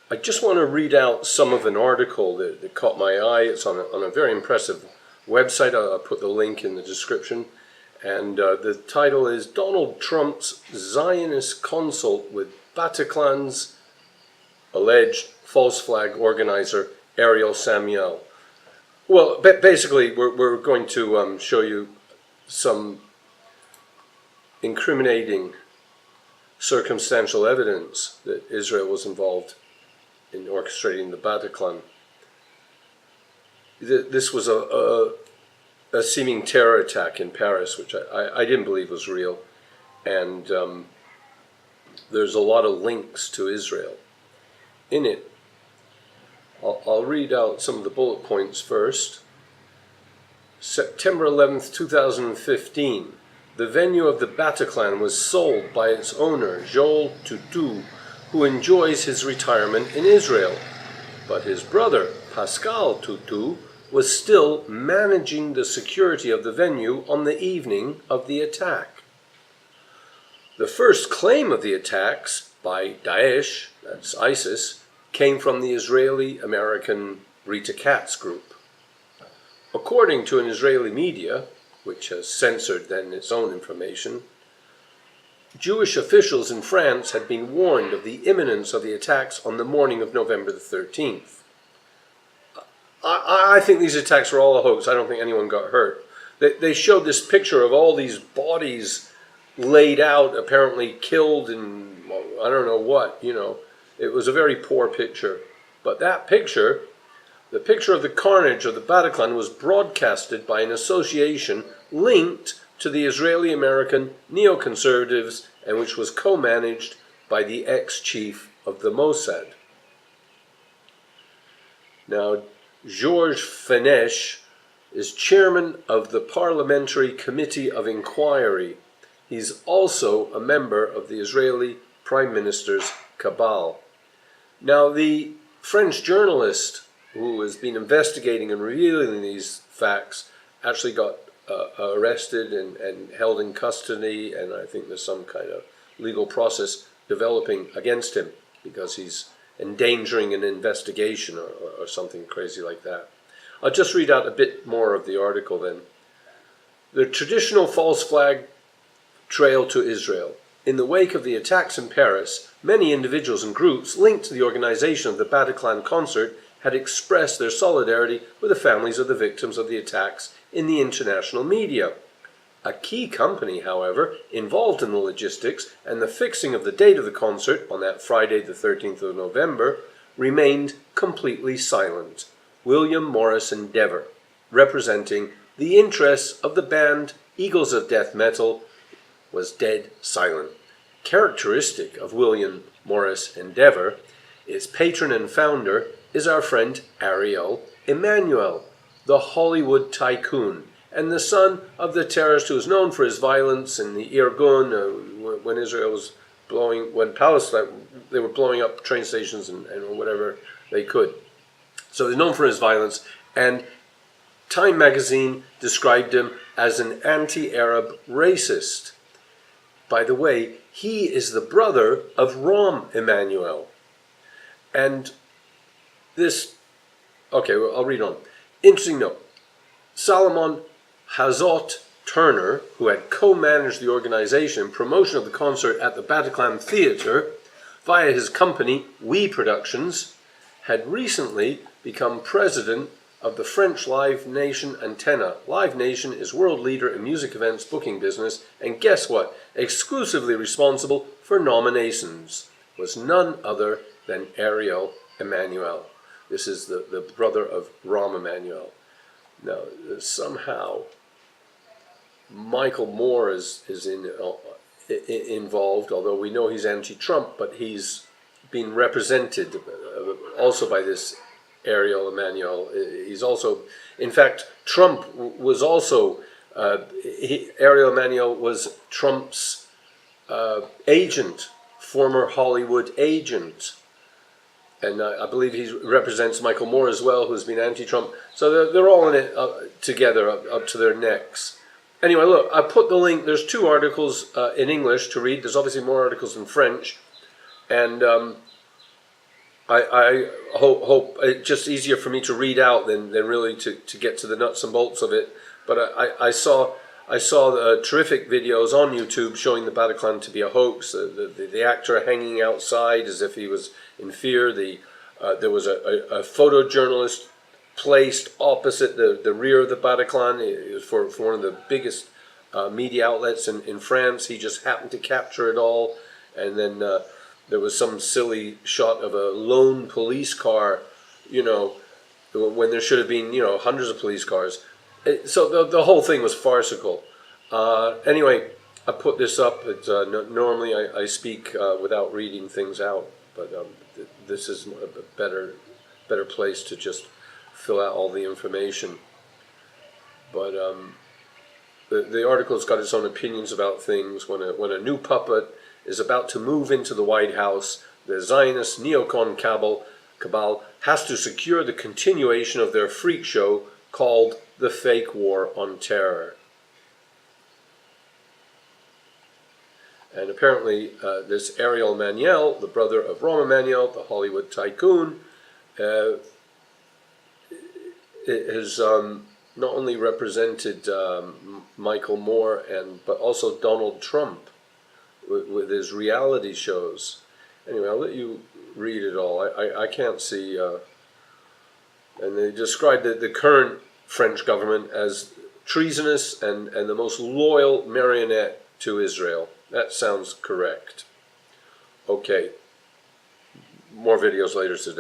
I just want to read out some of an article that caught my eye. It's on a very impressive website. I'll put the link in the description. And the title is Donald Trump's Zionist Consult with Bataclan's alleged false flag organizer Ariel Samuel. Well, basically, we're going to show you some incriminating circumstantial evidence that Israel was involved in orchestrating the Bataclan. This was a seeming terror attack in Paris, which I didn't believe was real. And there's a lot of links to Israel in it. I'll read out some of the bullet points first. September 11th, 2015. The venue of the Bataclan was sold by its owner, Joel Tutu, who enjoys his retirement in Israel. But his brother, Pascal Tutu, was still managing the security of the venue on the evening of the attack. The first claim of the attacks by Daesh, that's ISIS, came from the Israeli-American Rita Katz group. According to an Israeli media, which has censored then its own information, Jewish officials in France had been warned of the imminence of the attacks on the morning of November the 13th. I think these attacks were all a hoax. I don't think anyone got hurt. They showed this picture of all these bodies laid out, apparently killed in, I don't know what, It was a very poor picture. But that picture, the picture of the carnage of the Bataclan, was broadcasted by an association linked to the Israeli-American neoconservatives, and which was co-managed by the ex-chief of the Mossad. Now, Georges Fenesh is chairman of the Parliamentary Committee of Inquiry. He's also a member of the Israeli Prime Minister's cabal. Now, the French journalist who has been investigating and revealing these facts actually got arrested and held in custody, and I think there's some kind of legal process developing against him because he's endangering an investigation or something crazy like that. I'll just read out a bit more of the article then. The traditional false flag trail to Israel. In the wake of the attacks in Paris, many individuals and groups linked to the organization of the Bataclan concert had expressed their solidarity with the families of the victims of the attacks in the international media. A key company, however, involved in the logistics and the fixing of the date of the concert on that Friday the 13th of November remained completely silent. William Morris Endeavor, representing the interests of the band Eagles of Death Metal, was dead silent. Characteristic of William Morris Endeavor, its patron and founder is our friend Ariel Emanuel, the Hollywood tycoon, and the son of the terrorist who is known for his violence in the Irgun, when Israel was when Palestine, they were blowing up train stations and whatever they could. So he's known for his violence, and Time magazine described him as an anti-Arab racist. By the way, he is the brother of Rahm Emanuel. And this, okay, well, I'll read on. Interesting note. Salomon Hazot Turner, who had co-managed the organization and promotion of the concert at the Bataclan Theater via his company, We Productions, had recently become president of the French Live Nation Antenna. Live Nation is world leader in music events booking business, and guess what? Exclusively responsible for nominations was none other than Ariel Emanuel. This is the brother of Rahm Emanuel. Now, somehow, Michael Moore is involved, although we know he's anti-Trump, but he's been represented also by this Ariel Emanuel. He's also, in fact, Trump was also, Ariel Emanuel was Trump's agent, former Hollywood agent. And I believe he represents Michael Moore as well, who's been anti-Trump. So they're all in it together, up to their necks. Anyway, look, I put the link. There's 2 articles in English to read. There's obviously more articles in French. And I hope it's just easier for me to read out than really to get to the nuts and bolts of it. But I saw terrific videos on YouTube showing the Bataclan to be a hoax. The actor hanging outside as if he was in fear. There was a photojournalist placed opposite the rear of the Bataclan. It was for one of the biggest media outlets in France. He just happened to capture it all, and then there was some silly shot of a lone police car, when there should have been, hundreds of police cars. So the whole thing was farcical. Anyway, I put this up. Normally I speak without reading things out, but this is a better place to just fill out all the information. But the article's got its own opinions about things. When a new puppet is about to move into the White House, the Zionist neocon cabal has to secure the continuation of their freak show called the Fake War on Terror. And apparently this Ariel Manuel, the brother of Rahm Emanuel, the Hollywood tycoon, has not only represented Michael Moore but also Donald Trump with his reality shows. Anyway, I'll let you read it all. I can't see. And they described the current French government as treasonous and the most loyal marionette to Israel. That sounds correct. Okay. More videos later today.